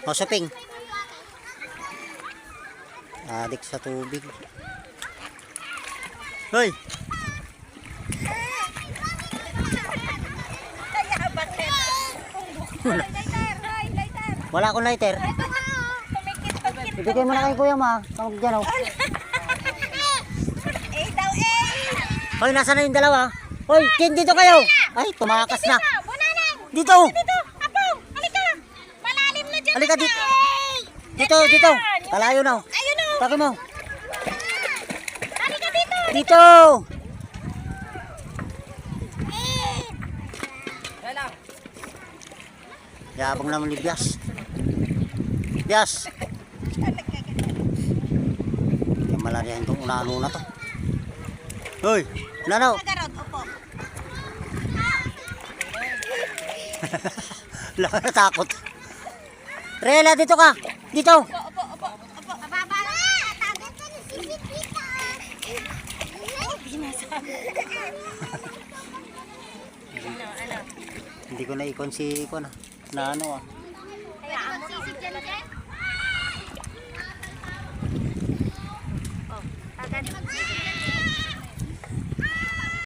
O, suping. Adik sa tubig. Hoy! Wala akong lighter. Ibigay mo na kay kuya ma. Tawag dyan o. Hoy, nasa na yung dalawa? Hoy, Ken, dito kayo. Ay, tumakas na. Dito. Halika dito. Dito. Palayo na. Taki mo. Dito. Yabang naman ni Bias. Bias. Yung malarihan itong unano na to. Hoy, nanaw. Wala na takot. Rela, dito ka. Dito. Hindi ko na ikon si Ikon na ano ah.